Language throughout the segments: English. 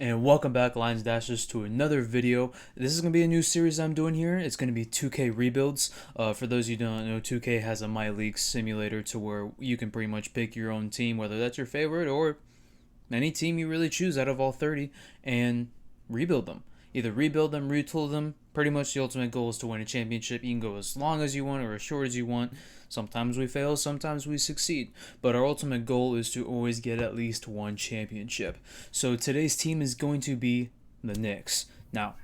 And welcome back, Lions Dashers, to another video. This is going to be a new series I'm doing here. It's going to be 2K rebuilds. For those of you who don't know, 2K has a My League simulator to where you can pretty much pick your own team, whether that's your favorite or any team you really choose out of all 30, and rebuild them. Either rebuild them, retool them. Pretty much the ultimate goal is to win a championship. You can go as long as you want or as short as you want. Sometimes we fail, sometimes we succeed. But our ultimate goal is to always get at least one championship. So today's team is going to be the Knicks. Now,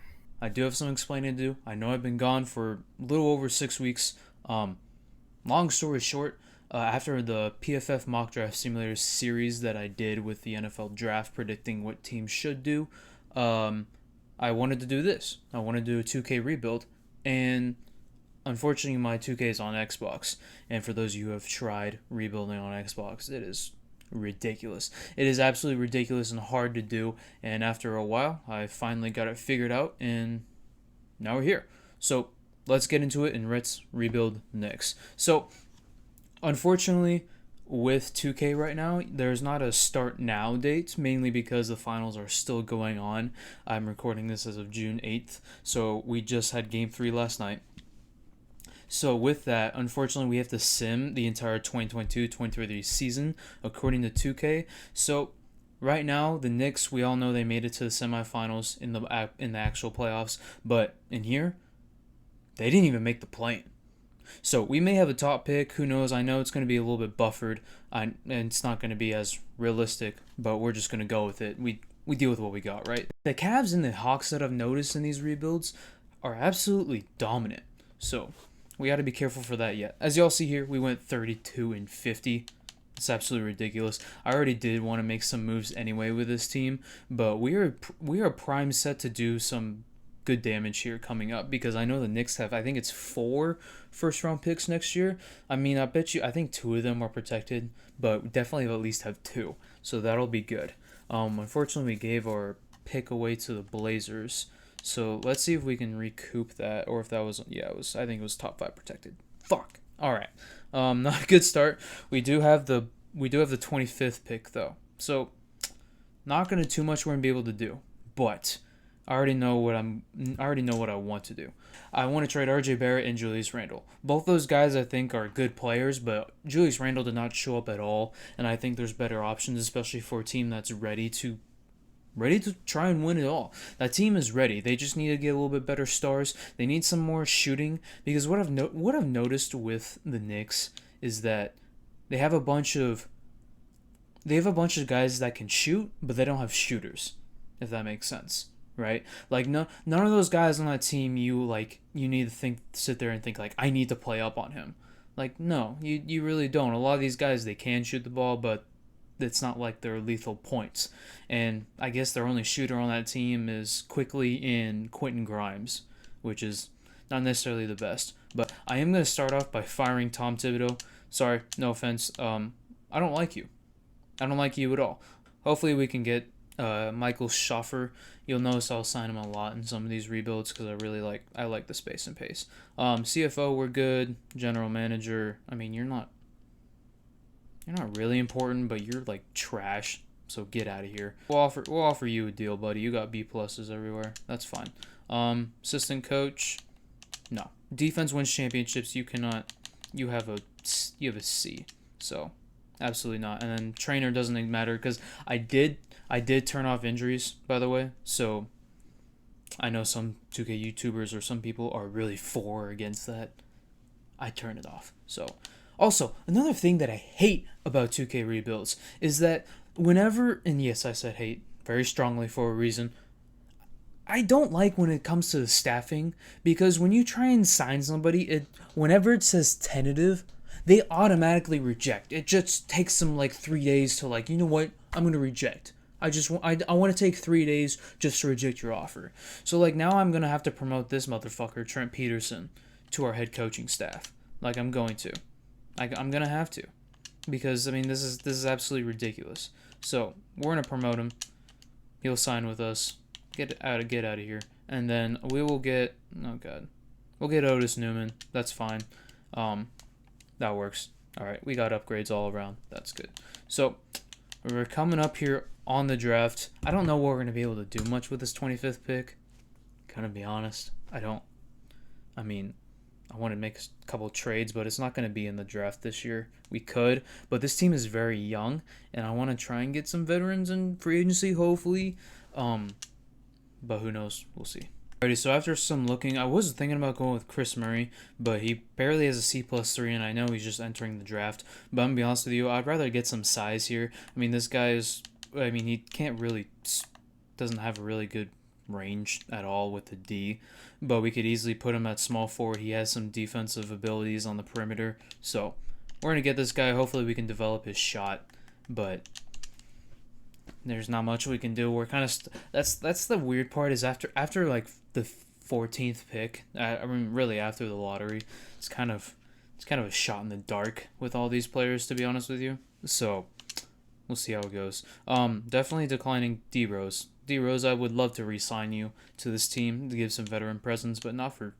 I do have some explaining to do. I know I've been gone for a little over 6 weeks. Long story short, after the PFF mock draft simulator series that I did with the NFL draft predicting what teams should do, I wanted to do this. I wanted to do a 2K rebuild, and unfortunately my 2K is on Xbox, and for those of you who have tried rebuilding on Xbox, it is ridiculous. It is absolutely ridiculous and hard to do, and after a while, I finally got it figured out, and now we're here. So let's get into it, and let's rebuild Knicks. So unfortunately, with 2K right now, there's not a start now date, mainly because the finals are still going on. I'm recording this as of June 8th, so we just had Game 3 last night. So with that, unfortunately, we have to sim the entire 2022-2023 season according to 2K. So right now, the Knicks, we all know they made it to the semifinals in the actual playoffs, but in here, they didn't even make the play-in. So we may have a top pick. Who knows? I know it's going to be a little bit buffered, and it's not going to be as realistic, but we're just going to go with it. We deal with what we got, right? The Cavs and the Hawks that I've noticed in these rebuilds are absolutely dominant. So we got to be careful for that yet. As y'all see here, we went 32-50. It's absolutely ridiculous. I already did want to make some moves anyway with this team, but we are prime set to do some good damage here coming up, because I know the Knicks have, I think it's 4 first-round picks next year. I mean, I think 2 of them are protected, but definitely at least have 2, so that'll be good. Unfortunately, we gave our pick away to the Blazers, so let's see if we can recoup that, or if that was, yeah, I think it was top 5 protected. Fuck. All right. Not a good start. We do have the 25th pick though, so not gonna too much we're gonna be able to do, but I already know what I want to do. I want to trade RJ Barrett and Julius Randle. Both those guys I think are good players, but Julius Randle did not show up at all, and I think there's better options, especially for a team that's ready to try and win it all. That team is ready. They just need to get a little bit better stars. They need some more shooting, because what I've noticed with the Knicks is that they have a bunch of guys that can shoot, but they don't have shooters, if that makes sense. Right? Like none of those guys on that team you need to sit there and think like, I need to play up on him. Like, no, you really don't. A lot of these guys, they can shoot the ball, but it's not like they're lethal points. And I guess their only shooter on that team is Quickly in Quentin Grimes, which is not necessarily the best. But I am going to start off by firing Tom Thibodeau. Sorry, no offense. I don't like you. I don't like you at all. Hopefully we can get Michael Schaffer. You'll notice I'll sign him a lot in some of these rebuilds because I like the space and pace. CFO, we're good. General manager, I mean, you're not really important, but you're like trash, so get out of here. We'll offer you a deal, buddy. You got B pluses everywhere. That's fine. Assistant coach, no. Defense wins championships. You cannot. You have a C. So absolutely not. And then trainer doesn't matter, because I did turn off injuries, by the way, so I know some 2K YouTubers or some people are really for or against that. I turned it off. So also, another thing that I hate about 2K rebuilds is that whenever, and yes, I said hate very strongly for a reason, I don't like when it comes to the staffing, because when you try and sign somebody, whenever it says tentative, they automatically reject. It just takes them like 3 days to you know what, I'm going to reject. I want to take 3 days just to reject your offer. So now I'm going to have to promote this motherfucker, Trent Peterson, to our head coaching staff. I'm going to. I'm going to have to. Because, I mean, this is absolutely ridiculous. So, we're going to promote him. He'll sign with us. Get out of here. And then we will get, oh god. We'll get Otis Newman. That's fine. That works. Alright, we got upgrades all around. That's good. So, we're coming up here on the draft. I don't know what we're going to be able to do much with this 25th pick. Gonna be honest. I mean, I want to make a couple trades, but it's not going to be in the draft this year. We could, but this team is very young, and I want to try and get some veterans in free agency, hopefully. But who knows? We'll see. Alrighty, so after some looking, I was thinking about going with Chris Murray, but he barely has a C+3, and I know he's just entering the draft. But I'm gonna be honest with you, I'd rather get some size here. I mean, this guy is, I mean, he can't really, doesn't have a really good range at all with the D, but we could easily put him at small forward. He has some defensive abilities on the perimeter, so we're gonna get this guy. Hopefully, we can develop his shot, but there's not much we can do. We're kind of that's the weird part is after like the 14th pick. I mean, really after the lottery, it's kind of a shot in the dark with all these players, to be honest with you. So we'll see how it goes. Definitely declining D Rose. D Rose, I would love to re-sign you to this team to give some veteran presence, but not for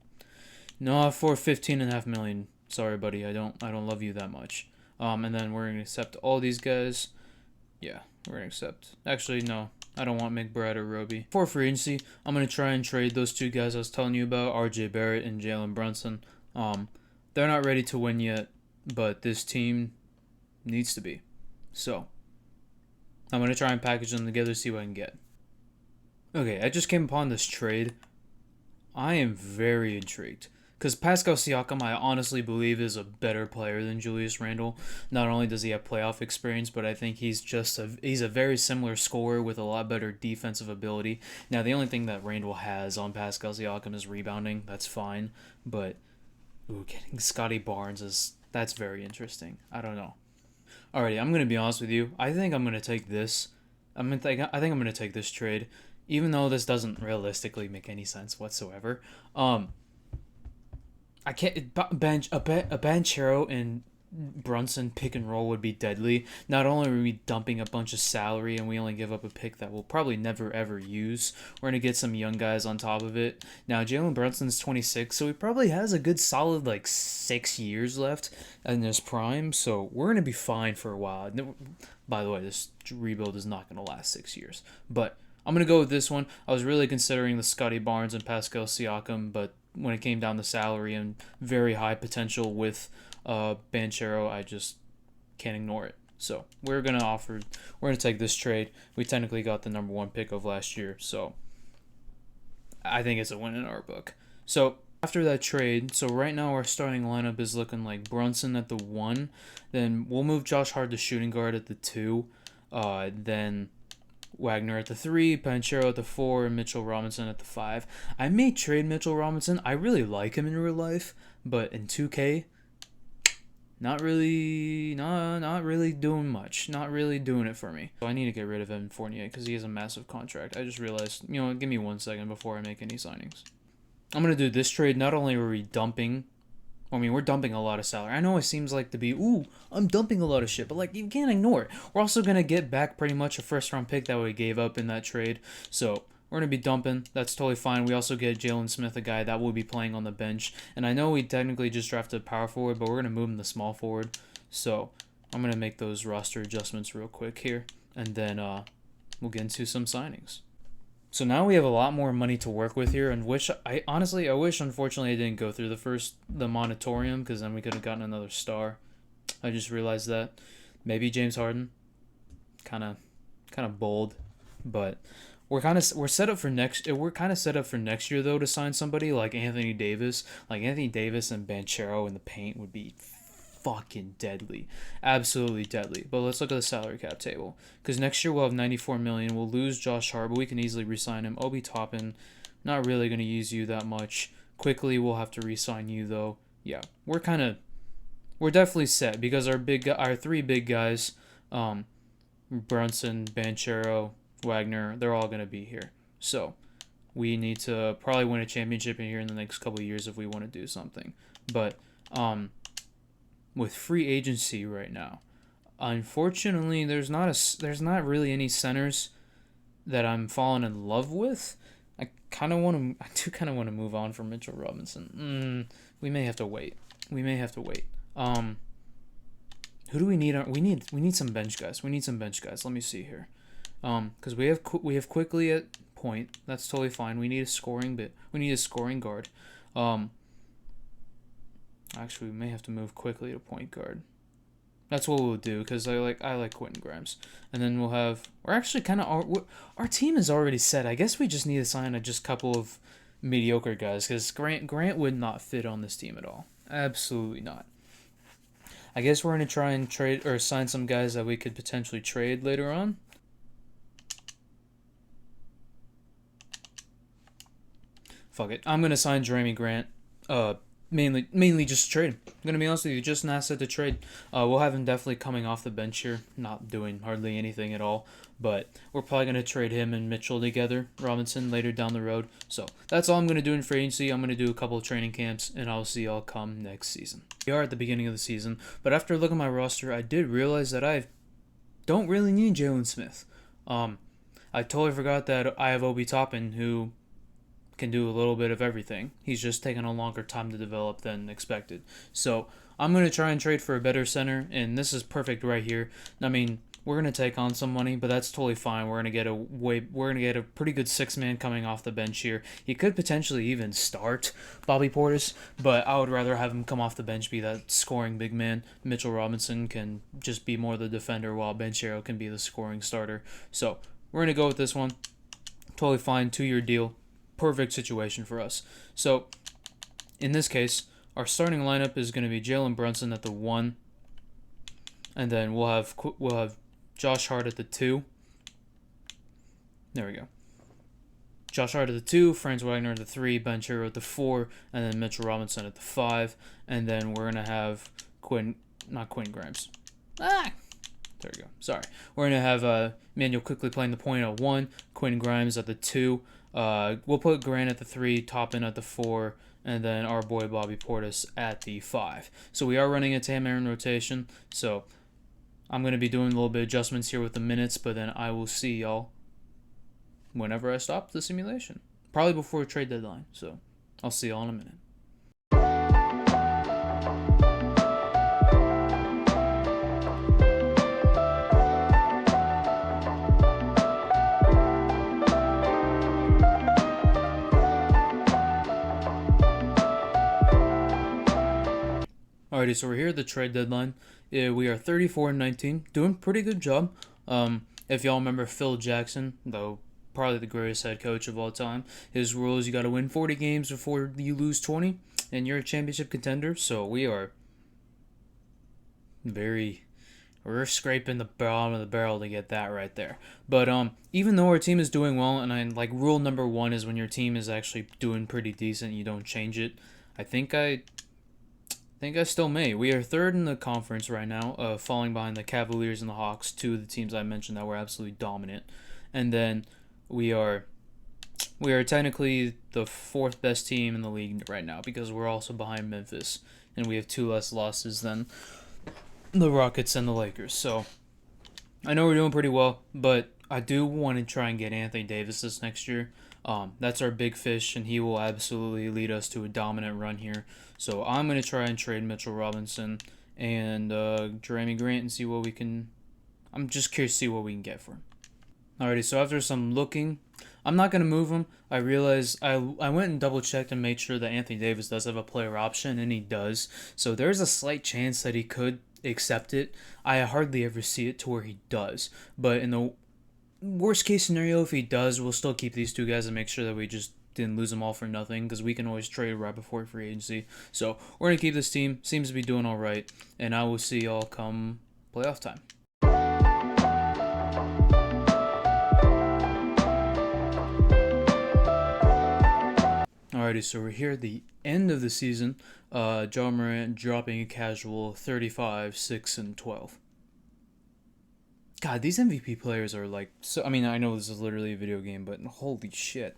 15.5 million. Sorry, buddy. I don't love you that much. And then we're gonna accept all these guys. Yeah, we're gonna accept. Actually, no, I don't want McBride or Roby. For free agency, I'm gonna try and trade those two guys I was telling you about, RJ Barrett and Jalen Brunson. They're not ready to win yet, but this team needs to be. So I'm gonna try and package them together, see what I can get. Okay, I just came upon this trade. I am very intrigued. Because Pascal Siakam, I honestly believe, is a better player than Julius Randle. Not only does he have playoff experience, but I think he's a very similar scorer with a lot better defensive ability. Now, the only thing that Randle has on Pascal Siakam is rebounding. That's fine. But getting Scotty Barnes that's very interesting. I don't know. Alrighty, I'm gonna be honest with you. I think I'm gonna take this. I think I'm gonna take this trade, even though this doesn't realistically make any sense whatsoever. I can't Banchero and Brunson pick and roll would be deadly. Not only are we dumping a bunch of salary and we only give up a pick that we'll probably never ever use, we're gonna get some young guys on top of it. Now Jalen Brunson's 26, so he probably has a good solid like 6 years left in his prime. So we're gonna be fine for a while. By the way, this rebuild is not gonna last 6 years, but I'm gonna go with this one. I was really considering the Scotty Barnes and Pascal Siakam, but when it came down to salary and very high potential with Banchero, I just can't ignore it. So we're gonna take this trade. We technically got the number 1 pick of last year, so I think it's a win in our book. So after that trade, so right now our starting lineup is looking like Brunson at the 1, then we'll move Josh Hart to shooting guard at the 2, then Wagner at the 3, Banchero at the 4, and Mitchell Robinson at the 5. I may trade Mitchell Robinson. I really like him in real life, but in 2K, not really doing much. Not really doing it for me. So I need to get rid of Evan Fournier because he has a massive contract. I just realized, give me 1 second before I make any signings. I'm going to do this trade. Not only are we dumping, we're dumping a lot of salary. I know it seems like to be, I'm dumping a lot of shit, but like you can't ignore it. We're also going to get back pretty much a first-round pick that we gave up in that trade. So we're going to be dumping. That's totally fine. We also get Jalen Smith, a guy that will be playing on the bench. And I know we technically just drafted power forward, but we're going to move him to small forward. So I'm going to make those roster adjustments real quick here. And then we'll get into some signings. So now we have a lot more money to work with here, and I wish unfortunately I didn't go through the moratorium, because then we could have gotten another star. I just realized that. Maybe James Harden. Kind of bold, but we're set up for next year though to sign somebody like Anthony Davis. Like Anthony Davis and Banchero in the paint would be fucking deadly, absolutely deadly. But let's look at the salary cap table, because next year we'll have 94 million. We'll lose Josh Hart, but we can easily re-sign him. Obi Toppin, not really going to use you that much. Quickly, we'll have to re-sign you though. Yeah, we're definitely set, because our 3 big guys, Brunson, Banchero, Wagner, they're all going to be here. So we need to probably win a championship in here in the next couple of years if we want to do something. But with free agency right now, unfortunately, there's not really any centers that I'm falling in love with. I do kind of want to move on from Mitchell Robinson. We may have to wait. Who do we need? We need some bench guys. Let me see here. Because we have quickly at point. That's totally fine. We need a scoring bit. We need a scoring guard. Um, Actually, we may have to move quickly to point guard. That's what we'll do because I like Quentin Grimes, and then we're actually kind of our team is already set. I guess we just need to sign just a couple of mediocre guys because Grant would not fit on this team at all. Absolutely not. I guess we're gonna try and trade or sign some guys that we could potentially trade later on. Fuck it. I'm gonna sign Jeremy Grant. Mainly just trade him. I'm gonna be honest with you, just an asset to trade. We'll have him definitely coming off the bench here, not doing hardly anything at all. But we're probably gonna trade him and Mitchell together, Robinson later down the road. So that's all I'm gonna do in free agency. I'm gonna do a couple of training camps, and I'll see y'all come next season. We are at the beginning of the season, but after looking at my roster, I did realize that I don't really need Jalen Smith. I totally forgot that I have Obi Toppin, who can do a little bit of everything. He's just taking a longer time to develop than expected. So I'm going to try and trade for a better center, and this is perfect right here. I mean, we're going to take on some money, but that's totally fine. We're going to get a pretty good six-man coming off the bench here. He could potentially even start Bobby Portis, but I would rather have him come off the bench, be that scoring big man. Mitchell Robinson can just be more the defender, while Banchero can be the scoring starter. So we're going to go with this one. Totally fine, 2-year deal. Perfect situation for us. So, in this case, our starting lineup is going to be Jalen Brunson at the 1, and then we'll have Josh Hart at the 2. There we go. Josh Hart at the 2, Franz Wagner at the 3, Banchero at the 4, and then Mitchell Robinson at the 5, and then we're going to have Quinn Grimes. There we go. Sorry. We're going to have Manuel quickly playing the point at 1, Quinn Grimes at the 2. We'll put Grant at the 3, Toppin at the 4, and then our boy Bobby Portis at the 5. So we are running a Tam Aaron rotation. So I'm going to be doing a little bit of adjustments here with the minutes, but then I will see y'all whenever I stop the simulation. Probably before trade deadline. So I'll see y'all in a minute. Alrighty, so we're here at the trade deadline. We are 34-19, doing pretty good job. If y'all remember Phil Jackson, though probably the greatest head coach of all time, his rule is you got to win 40 games before you lose 20, and you're a championship contender. So we're scraping the bottom of the barrel to get that right there. But even though our team is doing well, and rule number 1 is when your team is actually doing pretty decent, you don't change it. I think I still may. We are 3rd in the conference right now, falling behind the Cavaliers and the Hawks, 2 of the teams I mentioned that were absolutely dominant. And then we are technically the 4th best team in the league right now because we're also behind Memphis, and we have 2 less losses than the Rockets and the Lakers. So I know we're doing pretty well, but I do want to try and get Anthony Davis this next year. That's our big fish, and he will absolutely lead us to a dominant run here. So I'm going to try and trade Mitchell Robinson and Jeremy Grant and see what we can... I'm just curious to see what we can get for him. Alrighty, so after some looking, I'm not going to move him. I realized I went and double-checked and made sure that Anthony Davis does have a player option, and he does. So there's a slight chance that he could accept it. I hardly ever see it to where he does. But in the worst case scenario, if he does, we'll still keep these 2 guys and make sure that we just didn't lose them all for nothing, because we can always trade right before free agency. So we're going to keep this team. Seems to be doing all right, and I will see y'all come playoff time. Alrighty, so we're here at the end of the season. Ja Morant dropping a casual 35, 6, and 12. God, these MVP players are I mean, I know this is literally a video game, but holy shit.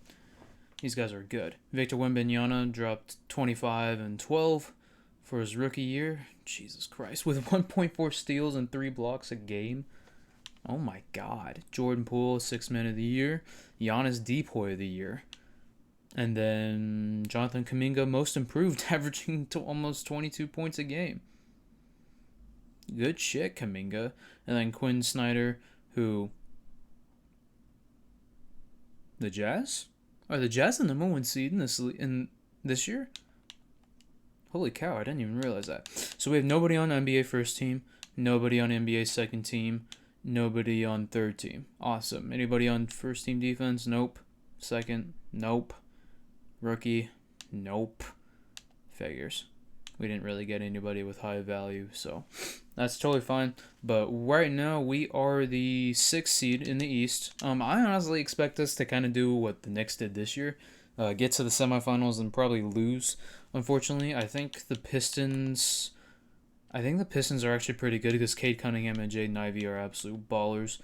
These guys are good. Victor Wembanyama dropped 25 and 12 for his rookie year. Jesus Christ. With 1.4 steals and 3 blocks a game. Oh my God. Jordan Poole, 6th man of the year. Giannis Depoy of the year. And then Jonathan Kuminga, most improved, averaging to almost 22 points a game. Good shit, Kuminga. And then Quinn Snyder, who The Jazz? Are the Jazz the number one seed in this year? Holy cow, I didn't even realize that. So we have nobody on NBA first team, nobody on NBA second team, nobody on third team. Awesome. Anybody on first team defense? Nope. Second? Nope. Rookie? Nope. Figures. We didn't really get anybody with high value, so that's totally fine. But right now, we are the 6th seed in the East. I honestly expect us to kind of do what the Knicks did this year. Get to the semifinals and probably lose, unfortunately. I think the Pistons are actually pretty good because Cade Cunningham and Jaden Ivey are absolute ballers.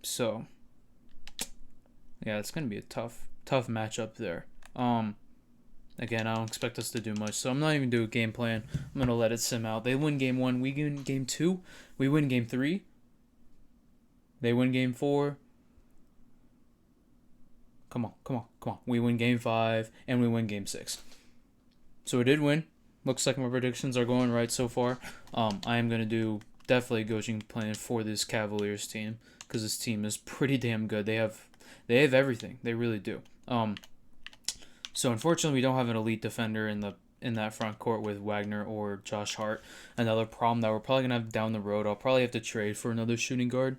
So, yeah, it's going to be a tough matchup there. Again, I don't expect us to do much, so I'm not even doing a game plan. I'm going to let it sim out. They win game 1, we win game 2, we win game 3. They win game 4. Come on. We win game 5, and we win game 6. So we did win. Looks like my predictions are going right so far. I am going to do definitely a coaching plan for this Cavaliers team because this team is pretty damn good. They have everything. They really do. So unfortunately, we don't have an elite defender in that front court with Wagner or Josh Hart. Another problem that we're probably gonna have down the road. I'll probably have to trade for another shooting guard.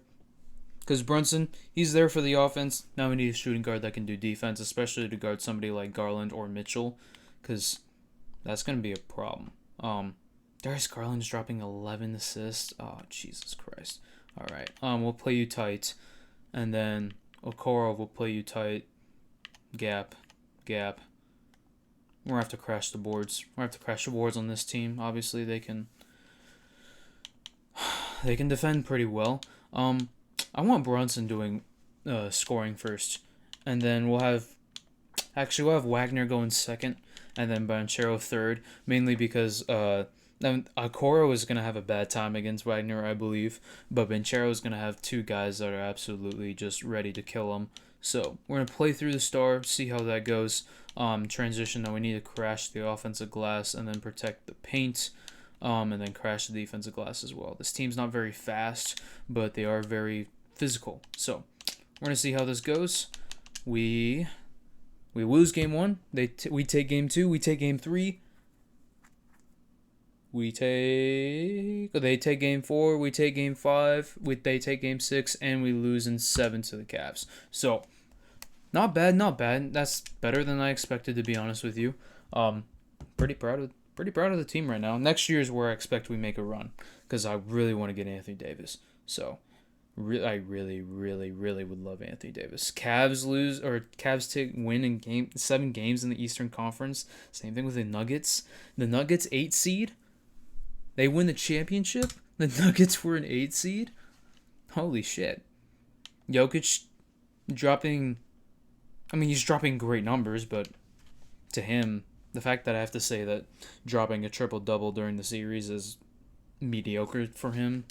Because Brunson, he's there for the offense. Now we need a shooting guard that can do defense, especially to guard somebody like Garland or Mitchell, because that's gonna be a problem. Darius Garland's dropping 11 assists. Oh, Jesus Christ! All right. We'll play you tight, and then Okoro will play you tight. Gap. We're gonna have to crash the boards. We're gonna have to crash the boards on this team. Obviously, they can defend pretty well. I want Brunson doing scoring first, and then we'll have Wagner going second, and then Banchero third. Mainly because Okoro is gonna have a bad time against Wagner, I believe, but Banchero is gonna have two guys that are absolutely just ready to kill him. So we're going to play through the star, see how that goes. Transition, though, we need to crash the offensive glass and then protect the paint, and then crash the defensive glass as well. This team's not very fast, but they are very physical. So we're going to see how this goes. We lose game 1. We take game 2. We take game 3. They take game 4. We take game 5. They take game 6, and we lose in 7 to the Cavs. So not bad. That's better than I expected, to be honest with you. Pretty proud of the team right now. Next year is where I expect we make a run because I really want to get Anthony Davis. So I really would love Anthony Davis. Cavs win in 7 games in the Eastern Conference. Same thing with the Nuggets. The Nuggets 8 seed. They win the championship. The Nuggets were an 8 seed. Holy shit. Jokic dropping. I mean, he's dropping great numbers, but to him, the fact that I have to say that dropping a triple-double during the series is mediocre for him,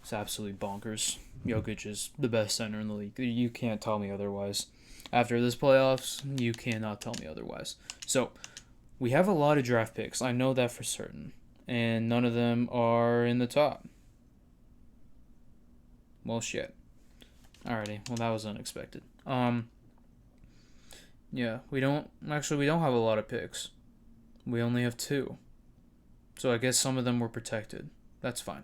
it's absolutely bonkers. Jokic is the best center in the league. You can't tell me otherwise. After this playoffs, you cannot tell me otherwise. So, we have a lot of draft picks. I know that for certain. And none of them are in the top. Well, shit. Alrighty. Well, that was unexpected. Yeah, we don't have a lot of picks. We only have 2. So I guess some of them were protected. That's fine.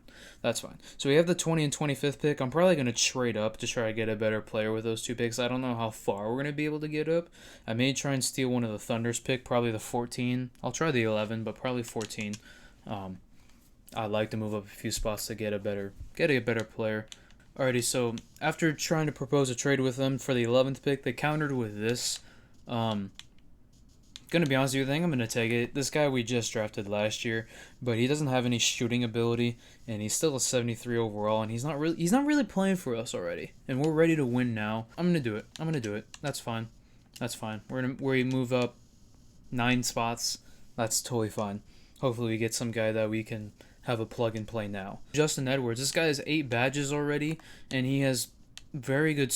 So we have the 20 and 25th pick. I'm probably going to trade up to try to get a better player with those 2 picks. I don't know how far we're going to be able to get up. I may try and steal one of the Thunder's pick, probably the 14. I'll try the 11, but probably 14. I'd like to move up a few spots to get a better player. Alrighty, so after trying to propose a trade with them for the 11th pick, they countered with this. Gonna be honest with you, I think I'm gonna take it. This guy we just drafted last year, but he doesn't have any shooting ability, and he's still a 73 overall, and he's not really playing for us already, and we're ready to win now. I'm gonna do it. That's fine. We move up 9 spots. That's totally fine. Hopefully we get some guy that we can have a plug and play now. Justin Edwards. This guy has 8 badges already, and he has very good.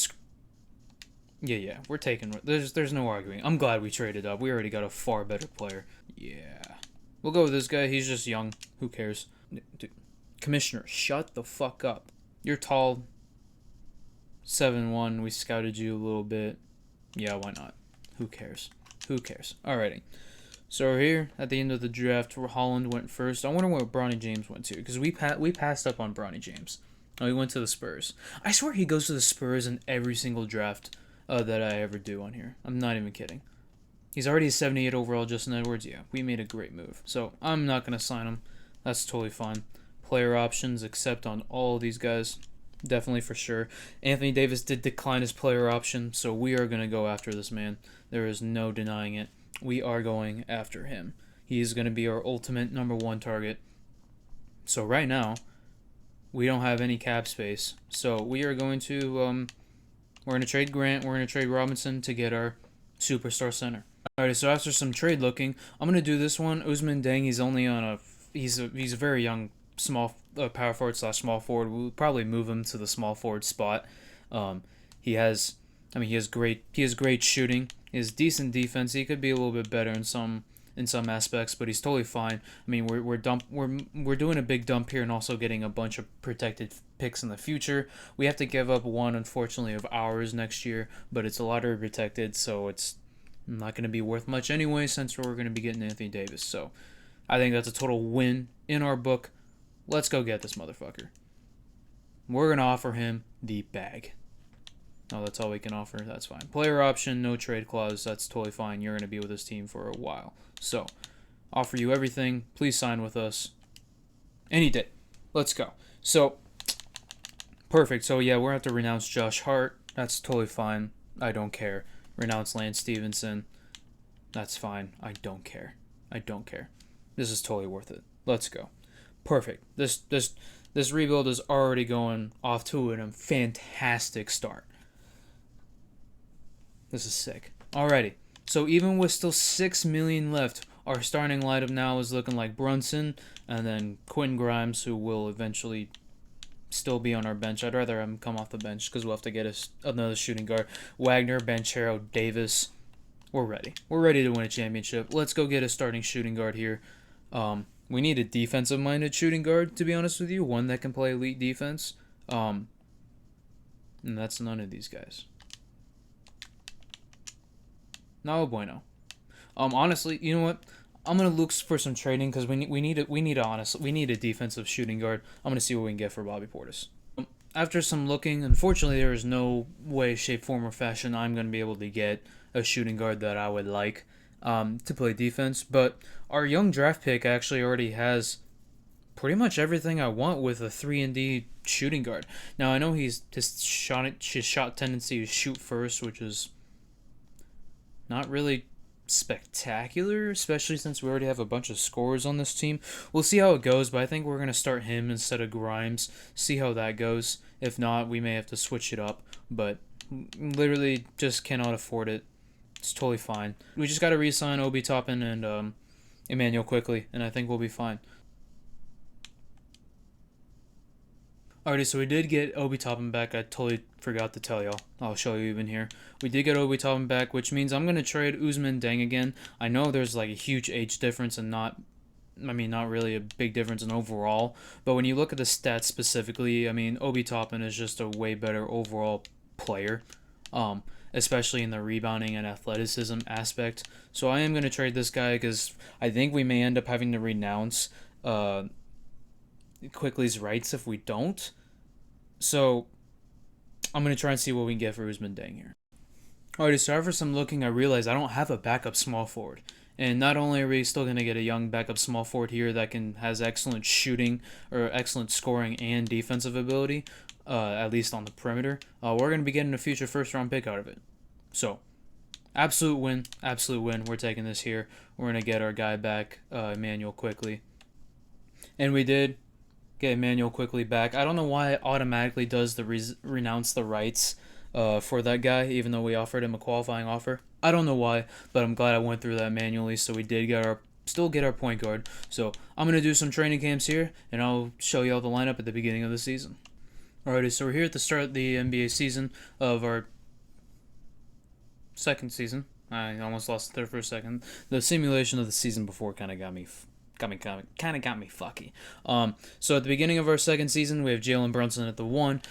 Yeah, we're taking. There's no arguing. I'm glad we traded up. We already got a far better player. Yeah, we'll go with this guy. He's just young. Who cares? Dude. Commissioner, shut the fuck up. You're tall. 7-1. We scouted you a little bit. Yeah, why not? Who cares? Who cares? Alrighty. So we're here at the end of the draft. Holland went first. I wonder where Bronny James went to, because we passed up on Bronny James. Oh, he went to the Spurs. I swear he goes to the Spurs in every single draft that I ever do on here. I'm not even kidding. He's already a 78 overall, Justin Edwards. Yeah, we made a great move. So I'm not going to sign him. That's totally fine. Player options, accept on all of these guys. Definitely for sure. Anthony Davis did decline his player option, so we are going to go after this man. There is no denying it. We are going after him. He is going to be our ultimate #1 target. So right now, we don't have any cap space. So we are going to we're going to trade Grant, we're going to trade Robinson to get our superstar center. Alright, so after some trade looking, I'm going to do this one. Ousmane Dieng, he's only on he's a very young small power forward / small forward. We'll probably move him to the small forward spot. He has great shooting. He has decent defense. He could be a little bit better in some aspects, but he's totally fine. I mean, we're doing a big dump here and also getting a bunch of protected picks in the future. We have to give up one, unfortunately, of ours next year, but it's a lottery protected, so it's not going to be worth much anyway since we're going to be getting Anthony Davis. So I think that's a total win in our book. Let's go get this motherfucker. We're going to offer him the bag. No, that's all we can offer. That's fine. Player option, no trade clause. That's totally fine. You're going to be with this team for a while. So, offer you everything. Please sign with us. Any day. Let's go. So, perfect. So, yeah, we're going to have to renounce Josh Hart. That's totally fine. I don't care. Renounce Lance Stevenson. That's fine. I don't care. I don't care. This is totally worth it. Let's go. Perfect. This rebuild is already going off to a fantastic start. This is sick. Alrighty. So even with still $6 million left, our starting lineup now is looking like Brunson and then Quentin Grimes, who will eventually still be on our bench. I'd rather have him come off the bench because we'll have to get another shooting guard. Wagner, Banchero, Davis. We're ready. We're ready to win a championship. Let's go get a starting shooting guard here. We need a defensive-minded shooting guard, to be honest with you. One that can play elite defense. And that's none of these guys. No bueno. Honestly, you know what? I'm gonna look for some trading because we need a defensive shooting guard. I'm gonna see what we can get for Bobby Portis. After some looking, unfortunately, there is no way, shape, form, or fashion I'm gonna be able to get a shooting guard that I would like to play defense. But our young draft pick actually already has pretty much everything I want with a 3-and-D shooting guard. Now I know his shot tendency is shoot first, which is not really spectacular, especially since we already have a bunch of scorers on this team. We'll see how it goes, but I think we're going to start him instead of Grimes, see how that goes. If not, we may have to switch it up, but literally just cannot afford it. It's totally fine. We just got to re-sign Obi Toppin and Emmanuel quickly, and I think we'll be fine. Alrighty, so we did get Obi Toppin back. I totally forgot to tell y'all. I'll show you even here. We did get Obi Toppin back, which means I'm going to trade Ousmane Dieng again. I know there's like a huge age difference and not really a big difference in overall. But when you look at the stats specifically, I mean, Obi Toppin is just a way better overall player. Especially in the rebounding and athleticism aspect. So I am going to trade this guy because I think we may end up having to renounce Quickly's rights if we don't. So I'm going to try and see what we can get for Ousmane Dieng here. Alrighty, so after some looking, I realized I don't have a backup small forward. And not only are we still going to get a young backup small forward here that has excellent shooting or excellent scoring and defensive ability, at least on the perimeter, we're going to be getting a future first-round pick out of it. So, absolute win. We're taking this here. We're going to get our guy back, Emmanuel Quickly. And we did get Emmanuel Quickly back. I don't know why it automatically does the renounce the rights for that guy, even though we offered him a qualifying offer. I don't know why, but I'm glad I went through that manually, so we did still get our point guard. So I'm going to do some training camps here, and I'll show you all the lineup at the beginning of the season. Alrighty, so we're here at the start of the NBA season of our second season. I almost lost it there for a second. The simulation of the season before kind of got me kind of got me fucky. So at the beginning of our second season, we have Jalen Brunson at the 1,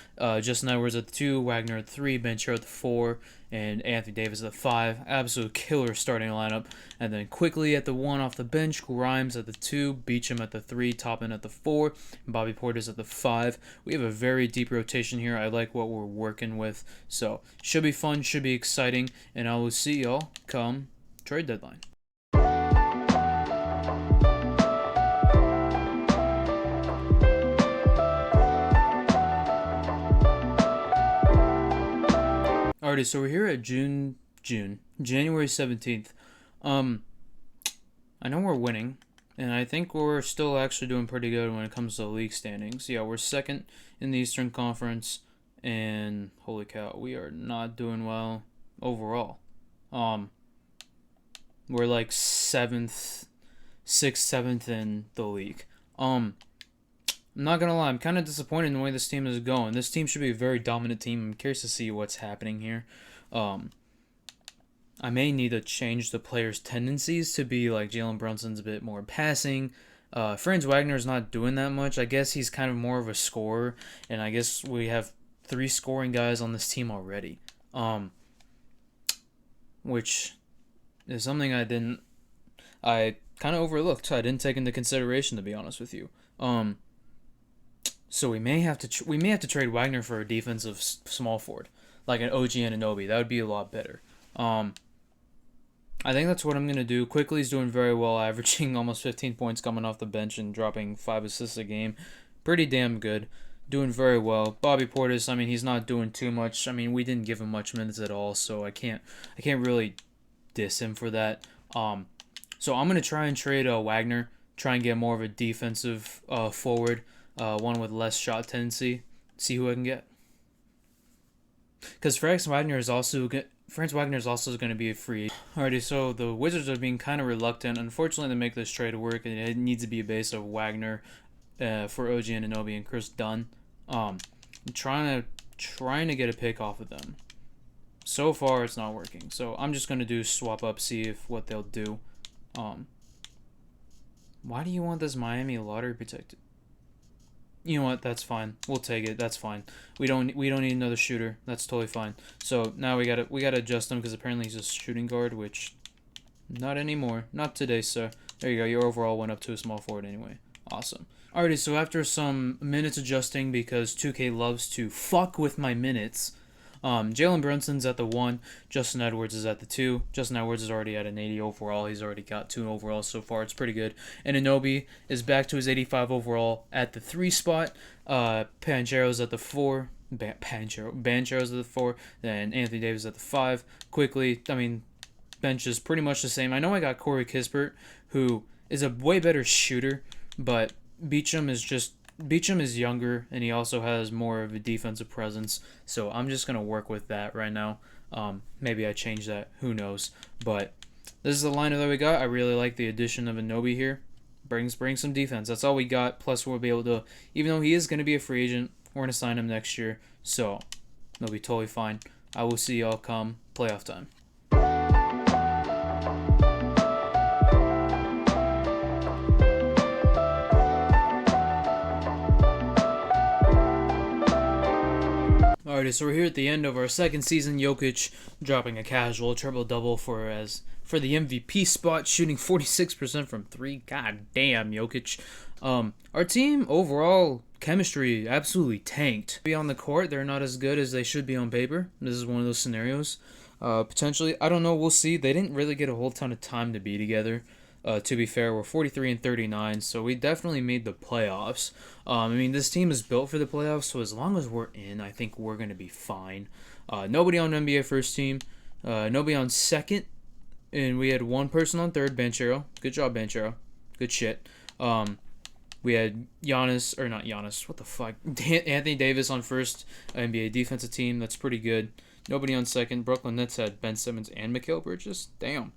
Justin Edwards at the 2, Wagner at the 3, Ben Char at the 4, and Anthony Davis at the 5. Absolute killer starting lineup. And then quickly at the 1 off the bench, Grimes at the 2, Beacham at the 3, Toppin at the 4, and Bobby Portis at the 5. We have a very deep rotation here. I like what we're working with. So should be fun, should be exciting, and I will see y'all come trade deadline. Alrighty, so we're here at January 17th. I know we're winning, and I think we're still actually doing pretty good when it comes to league standings. Yeah, we're second in the Eastern Conference, and holy cow, we are not doing well overall. We're like 6th, 7th in the league. I'm not gonna lie, I'm kind of disappointed in the way this team is going. This team should be a very dominant team. I'm curious to see what's happening here. I may need to change the players' tendencies to be like Jalen Brunson's a bit more passing. Franz Wagner's not doing that much. I guess he's kind of more of a scorer, and I guess we have 3 scoring guys on this team already. Which is something I kind of overlooked. I didn't take into consideration, to be honest with you. So we may have to trade Wagner for a defensive small forward, like an OG Anunoby. That would be a lot better. I think that's what I'm gonna do. Quickly's doing very well, averaging almost 15 points coming off the bench and dropping 5 assists a game. Pretty damn good. Doing very well. Bobby Portis, I mean, he's not doing too much. I mean, we didn't give him much minutes at all, so I can't really diss him for that. So I'm gonna try and trade Wagner, try and get more of a defensive forward. One with less shot tendency. See who I can get. Because Franz Wagner is also going to be a free. Alrighty, so the Wizards are being kind of reluctant, unfortunately, to make this trade work, and it needs to be a base of Wagner for OG Anunoby and Chris Dunn. I'm trying to get a pick off of them. So far, it's not working. So I'm just going to do swap up, see what they'll do. Why do you want this Miami lottery protected? You know what? That's fine. We'll take it. That's fine. We don't need another shooter. That's totally fine. So now we gotta adjust him because apparently he's a shooting guard, which not anymore. Not today, sir. There you go. Your overall went up to a small forward anyway. Awesome. Alrighty. So after some minutes adjusting because 2K loves to fuck with my minutes. Jalen Brunson's at the 1. Justin Edwards is at the 2. Justin Edwards is already at an 80 overall. He's already got 2 overall so far. It's pretty good. And Anunoby is back to his 85 overall at the 3 spot. Banchero's at the 4. Banchero's at the 4. Then Anthony Davis at the 5. Quickly, I mean, bench is pretty much the same. I know I got Corey Kispert, who is a way better shooter, but Beacham is younger, and he also has more of a defensive presence, so I'm just going to work with that right now. Maybe I change that. Who knows? But this is the lineup that we got. I really like the addition of Anunoby here. Brings some defense. That's all we got. Plus, we'll be able to, even though he is going to be a free agent, we're going to sign him next year, so it'll be totally fine. I will see y'all come playoff time. Alrighty, so we're here at the end of our second season. Jokic dropping a casual triple-double for the MVP spot, shooting 46% from 3. God damn, Jokic. Our team overall chemistry absolutely tanked. Be on the court, they're not as good as they should be on paper. This is one of those scenarios. Potentially, I don't know. We'll see. They didn't really get a whole ton of time to be together. To be fair, we're 43-39, so we definitely made the playoffs. I mean, this team is built for the playoffs, so as long as we're in, I think we're going to be fine. Nobody on NBA first team, nobody on second, and we had one person on third, Banchero. Good job, Banchero. Good shit. We had what the fuck? Anthony Davis on first, NBA defensive team. That's pretty good. Nobody on second. Brooklyn Nets had Ben Simmons and Mikal Bridges. Damn.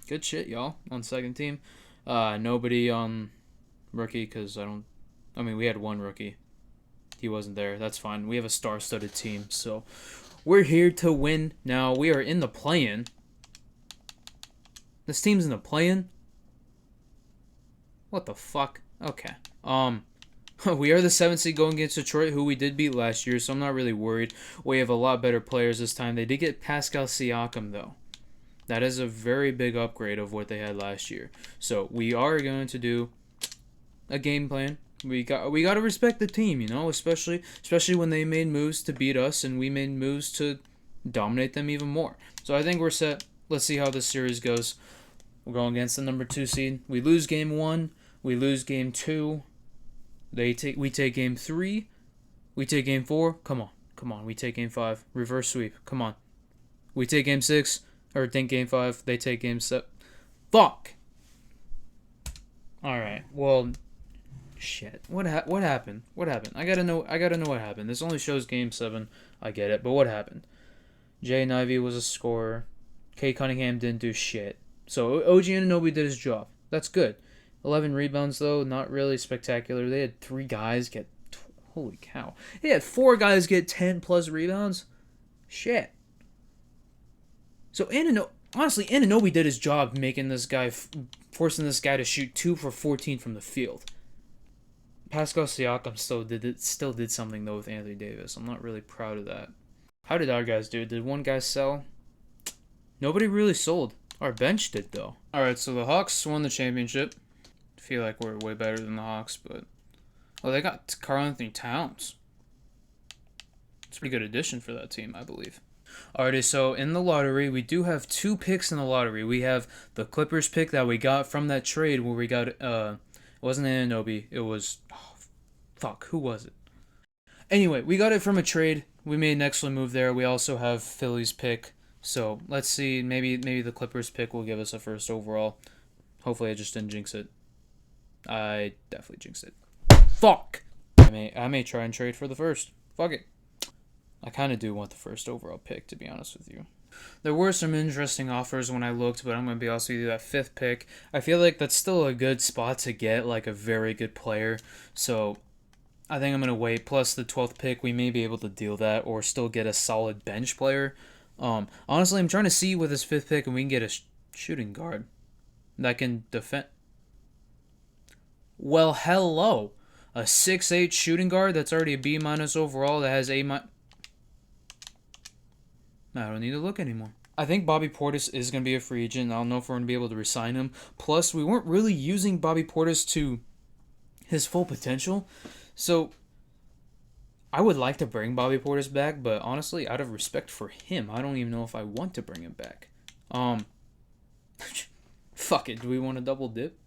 Good shit, y'all, on second team. Nobody on rookie because we had one rookie. He wasn't there. That's fine. We have a star-studded team, so we're here to win. Now, we are in the play-in. This team's in the play-in. What the fuck? Okay. We are the 7th seed going against Detroit, who we did beat last year, so I'm not really worried. We have a lot better players this time. They did get Pascal Siakam, though. That is a very big upgrade of what they had last year. So we are going to do a game plan. We got to respect the team, you know, especially when they made moves to beat us and we made moves to dominate them even more. So I think we're set. Let's see how this series goes. We're going against the number 2 seed. We lose game 1. We lose game 2. We take game 3. We take game 4. Come on. We take game 5. Reverse sweep. Come on. We take game 6. Or think game 5. They take game 7. Fuck. All right. Well, shit. What happened? What happened? I gotta know what happened. This only shows game 7. I get it, but what happened? Jay Nivey was a scorer. Kay Cunningham didn't do shit. So OG Anunoby did his job. That's good. 11 rebounds, though, not really spectacular. They had 3 guys get... Holy cow. They had 4 guys get 10-plus rebounds? Shit. So, honestly, Anunoby did his job making this guy... forcing this guy to shoot 2 for 14 from the field. Pascal Siakam still did something, though, with Anthony Davis. I'm not really proud of that. How did our guys do? Did one guy sell? Nobody really sold. Our bench did, though. Alright, so the Hawks won the championship. I feel like we're way better than the Hawks, but... Oh, they got Karl-Anthony Towns. It's a pretty good addition for that team, I believe. Alrighty, so in the lottery, we do have 2 picks in the lottery. We have the Clippers pick that we got from that trade where we got... it wasn't Anunoby. It was... Oh, fuck, who was it? Anyway, we got it from a trade. We made an excellent move there. We also have Philly's pick. So, let's see. Maybe the Clippers pick will give us a first overall. Hopefully I just didn't jinx it. I definitely jinxed it. Fuck! I may try and trade for the first. Fuck it. I kind of do want the first overall pick, to be honest with you. There were some interesting offers when I looked, but I'm going to be honest with you, that 5th pick, I feel like that's still a good spot to get, like, a very good player. So, I think I'm going to wait. Plus, the 12th pick, we may be able to deal that or still get a solid bench player. Honestly, I'm trying to see with this 5th pick and we can get a shooting guard that can defend. Well, hello. A 6'8 shooting guard that's already a B- overall that has A-. I don't need to look anymore. I think Bobby Portis is going to be a free agent. I don't know if we're going to be able to resign him. Plus, we weren't really using Bobby Portis to his full potential. So, I would like to bring Bobby Portis back, but honestly, out of respect for him, I don't even know if I want to bring him back. Fuck it. Do we want to double dip?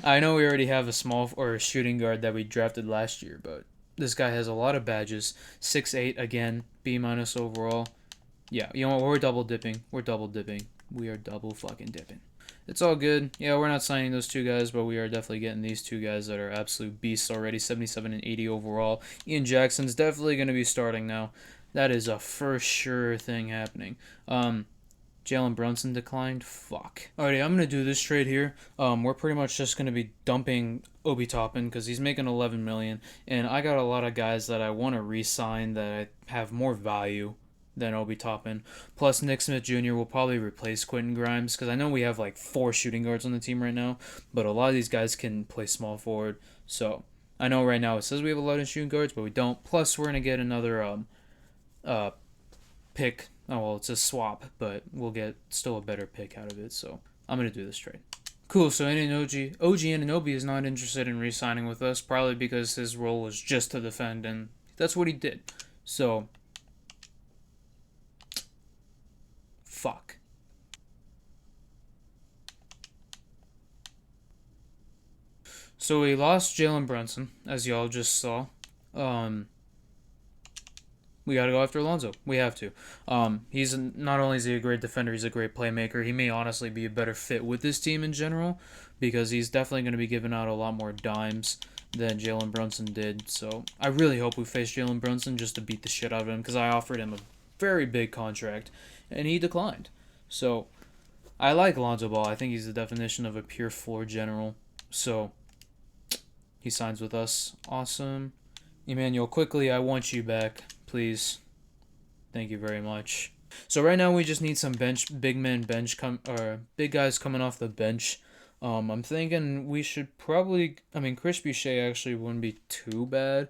I know we already have a small or a shooting guard that we drafted last year, but this guy has a lot of badges. 6'8", again, B- overall. Yeah, you know what? We're double dipping. We are double fucking dipping. It's all good. Yeah, we're not signing those 2 guys, but we are definitely getting these 2 guys that are absolute beasts already. 77 and 80 overall. Ian Jackson's definitely going to be starting now. That is a for sure thing happening. Jalen Brunson declined. Fuck. Alrighty, I'm going to do this trade here. We're pretty much just going to be dumping Obi Toppin because he's making $11 million. And I got a lot of guys that I want to re-sign that have more value than Obi Toppin. Plus, Nick Smith Jr. will probably replace Quentin Grimes because I know we have like 4 shooting guards on the team right now. But a lot of these guys can play small forward. So, I know right now it says we have a lot of shooting guards, but we don't. Plus, we're going to get another pick. Oh, well, it's a swap, but we'll get still a better pick out of it, so I'm going to do this trade. Cool, so OG Anunoby is not interested in re-signing with us, probably because his role was just to defend, and that's what he did. So, fuck. So we lost Jalen Brunson, as y'all just saw. We got to go after Alonzo. We have to. He's not only is he a great defender, he's a great playmaker. He may honestly be a better fit with this team in general because he's definitely going to be giving out a lot more dimes than Jalen Brunson did. So I really hope we face Jalen Brunson just to beat the shit out of him because I offered him a very big contract and he declined. So I like Alonzo Ball. I think he's the definition of a pure floor general. So he signs with us. Awesome. Emmanuel, quickly, I want you back. Please. Thank you very much. So right now we just need some big guys coming off the bench. I'm thinking we should probably. I mean, Crispy Shea actually wouldn't be too bad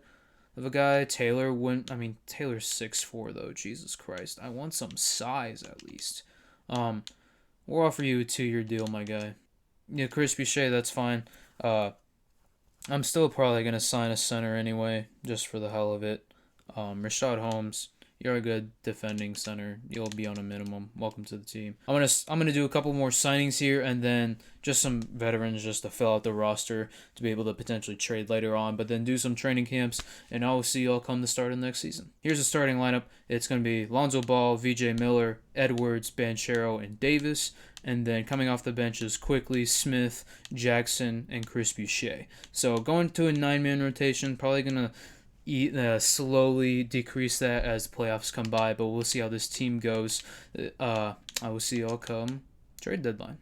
of a guy. Taylor wouldn't. I mean, Taylor's 6'4" though. Jesus Christ, I want some size at least. Um, we'll offer you a 2-year deal, my guy. Yeah, Crispy Shea, that's fine. I'm still probably gonna sign a center anyway, just for the hell of it. Rashad Holmes, you're a good defending center. You'll be on a minimum. Welcome to the team. I'm gonna do a couple more signings here, and then just some veterans just to fill out the roster to be able to potentially trade later on. But then do some training camps, and I will see y'all come the start of next season. Here's the starting lineup. It's gonna be Lonzo Ball, VJ Miller, Edwards, Banchero, and Davis. And then coming off the bench is Quickly, Smith, Jackson, and Crispy Shea. So going to a 9-man rotation, probably going to slowly decrease that as the playoffs come by, but we'll see how this team goes. I will see y'all come trade deadline.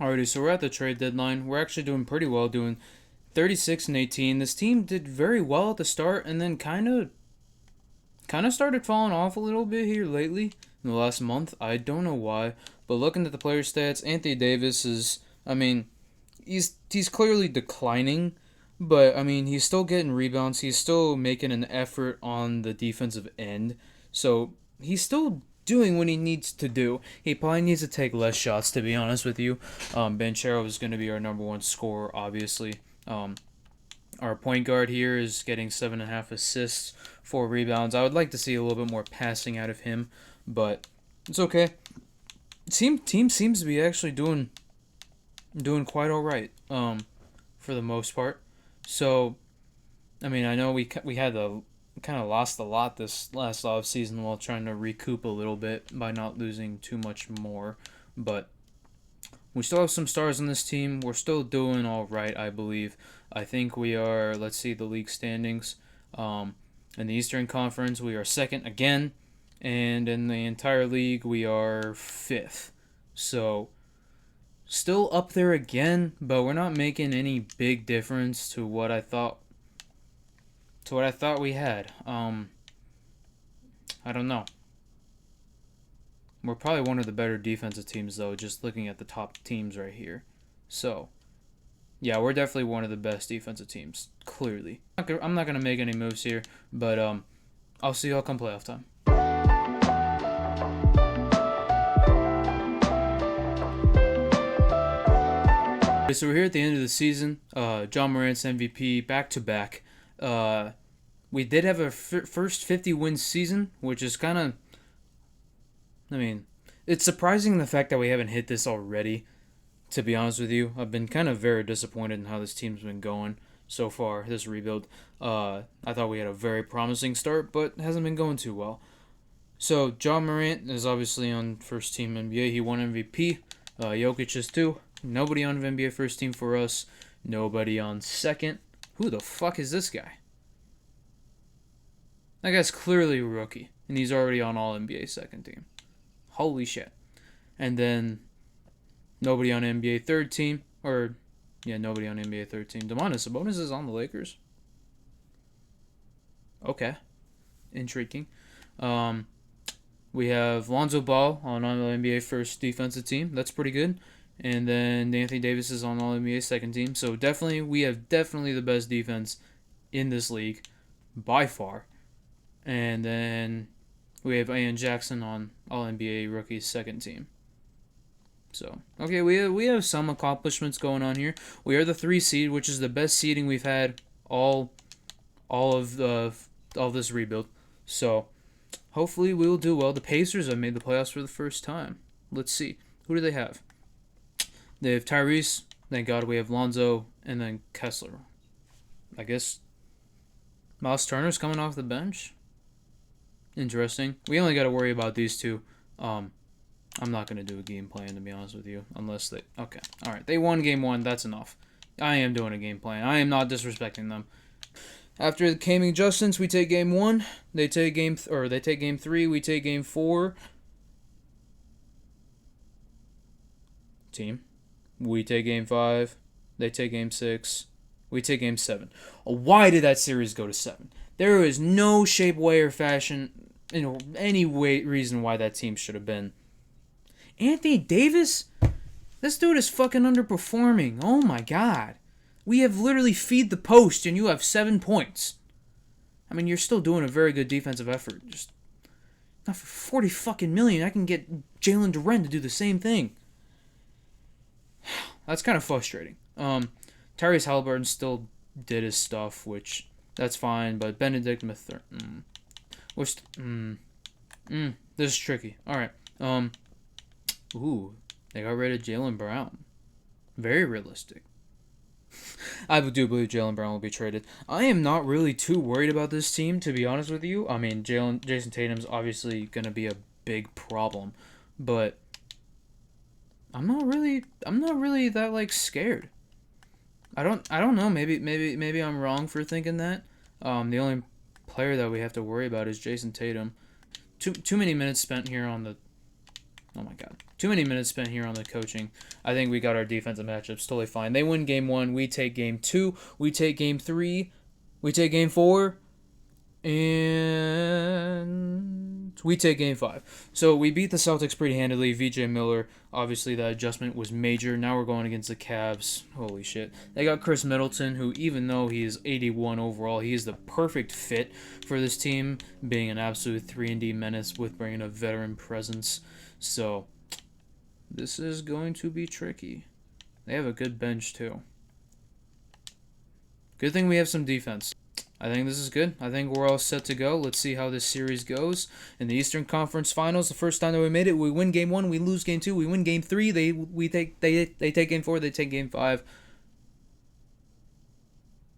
Alrighty, so we're at the trade deadline. We're actually doing pretty well, doing 36-18. This team did very well at the start, and then kind of started falling off a little bit here lately in the last month. I don't know why, but looking at the player stats, Anthony Davis is, I mean, he's clearly declining, but I mean, he's still getting rebounds. He's still making an effort on the defensive end. So, he's still doing what he needs to do. He probably needs to take less shots, to be honest with you. Banchero is going to be our number one scorer, obviously. Our point guard here is getting 7.5 assists, 4 rebounds. I would like to see a little bit more passing out of him, but it's okay. Team seems to be actually doing quite all right. For the most part. So, I mean, I know we had the kind of lost a lot this last off season while trying to recoup a little bit by not losing too much more, but we still have some stars on this team. We're still doing all right, I believe. I think we are, let's see the league standings. In the Eastern Conference, we are second again, and in the entire league, we are 5th. So, still up there again, but we're not making any big difference to what I thought we had. I don't know. We're probably one of the better defensive teams, though, just looking at the top teams right here. So, yeah, we're definitely one of the best defensive teams, clearly. I'm not going to make any moves here, but I'll see y'all come playoff time. So we're here at the end of the season. John Morant's MVP back-to-back. We did have a first 50-win season, which is kind of... I mean, it's surprising the fact that we haven't hit this already, to be honest with you. I've been kind of very disappointed in how this team's been going so far, this rebuild. I thought we had a very promising start, but it hasn't been going too well. So, John Morant is obviously on first team NBA. He won MVP. Jokic is too. Nobody on NBA first team for us. Nobody on second. Who the fuck is this guy? That guy's clearly a rookie, and he's already on All-NBA second team. Holy shit. And then nobody on NBA third team. Nobody on NBA third team. Domantas Sabonis is on the Lakers. Okay. Intriguing. We have Lonzo Ball on All-NBA first defensive team. That's pretty good. And then Anthony Davis is on All-NBA second team. So we have definitely the best defense in this league by far. And then we have Ian Jackson on All-NBA rookie second team. So, okay, we have some accomplishments going on here. We are the 3 seed, which is the best seeding we've had all of this rebuild. So, hopefully we will do well. The Pacers have made the playoffs for the first time. Let's see. Who do they have? They have Tyrese. Thank God we have Lonzo. And then Kessler. I guess Miles Turner's coming off the bench. Interesting. We only got to worry about these two. I'm not going to do a game plan, to be honest with you. Unless they... Okay. Alright. They won game 1. That's enough. I am doing a game plan. I am not disrespecting them. After the gaming adjustments, we take game 1. They take game 3. We take game 4. Team. We take game 5. They take game 6. We take game 7. Why did that series go to 7? There is no shape, way, or fashion, any way reason why that team should have been. Anthony Davis? This dude is fucking underperforming. Oh my god. We have literally feed the post and you have 7 points. I mean, you're still doing a very good defensive effort. Just not for 40 fucking million. I can get Jalen Duren to do the same thing. That's kind of frustrating. Tyrese Halliburton still did his stuff, which that's fine. But Benedict Mathurin, this is tricky. All right. They got rid of Jaylen Brown. Very realistic. I do believe Jaylen Brown will be traded. I am not really too worried about this team, to be honest with you. I mean, Jason Tatum's obviously going to be a big problem, but I'm not really that like scared. I don't know. Maybe I'm wrong for thinking that. The only player that we have to worry about is Jason Tatum. Too many minutes spent here on the. Oh my god. Too many minutes spent here on the coaching. I think we got our defensive matchups totally fine. They win game 1. We take game 2. We take game 3. We take game 4. And we take game 5. So we beat the Celtics pretty handily. VJ Miller, obviously that adjustment was major. Now we're going against the Cavs. Holy shit. They got Chris Middleton, who even though he is 81 overall, he is the perfect fit for this team, being an absolute 3-and-D menace with bringing a veteran presence. So this is going to be tricky. They have a good bench too. Good thing we have some defense. I think this is good. I think we're all set to go. Let's see how this series goes. In the Eastern Conference Finals, the first time that we made it, we win game 1, we lose game 2, we win game 3, they take game 4, they take game 5.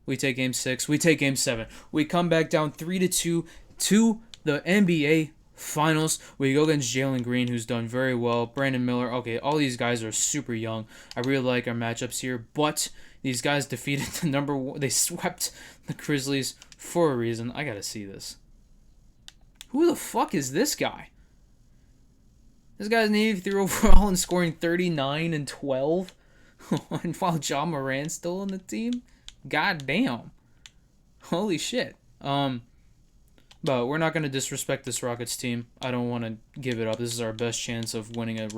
We take game 6, we take game 7. We come back down 3-2 to the NBA Finals. We go against Jalen Green, who's done very well. Brandon Miller. Okay, all these guys are super young. I really like our matchups here, but these guys defeated the number 1. They swept the Grizzlies for a reason. I gotta see this. Who the fuck is this guy? This guy's an 83 overall and scoring 39 and 12. And while Ja Morant's still on the team? God damn. Holy shit. But we're not going to disrespect this Rockets team. I don't want to give it up. This is our best chance of winning a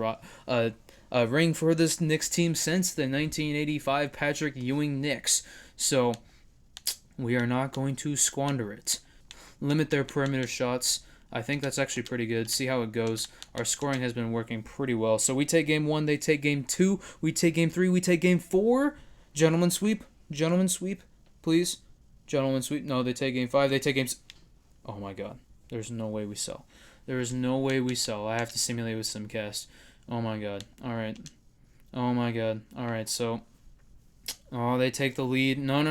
ring for this Knicks team since the 1985 Patrick Ewing Knicks. So we are not going to squander it. Limit their perimeter shots. I think that's actually pretty good. See how it goes. Our scoring has been working pretty well. So we take game 1, they take game 2, we take game 3, we take game 4. Gentlemen sweep, please. Gentlemen sweep. No, they take game 5, they take game. Oh my god. There's no way we sell. There is no way we sell. I have to simulate with Simcast. Oh my god. Alright. Oh my god. Alright, so. Oh, they take the lead. No.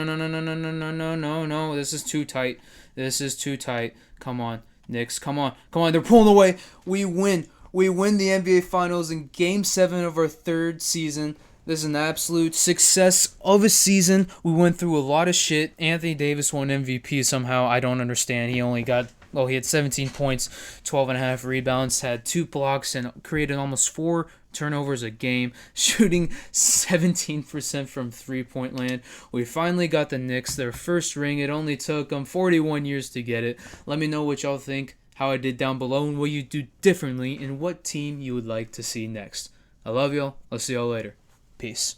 This is too tight. This is too tight. Come on. Knicks, come on. They're pulling away. We win. We win the NBA Finals in Game 7 of our 3rd season. This is an absolute success of a season. We went through a lot of shit. Anthony Davis won MVP somehow. I don't understand. He had 17 points, 12.5 rebounds, had 2 blocks, and created almost 4 turnovers a game, shooting 17% from three-point land. We finally got the Knicks their first ring. It only took them 41 years to get it. Let me know what y'all think, how I did down below, and what you do differently, and what team you would like to see next. I love y'all. I'll see y'all later. Peace.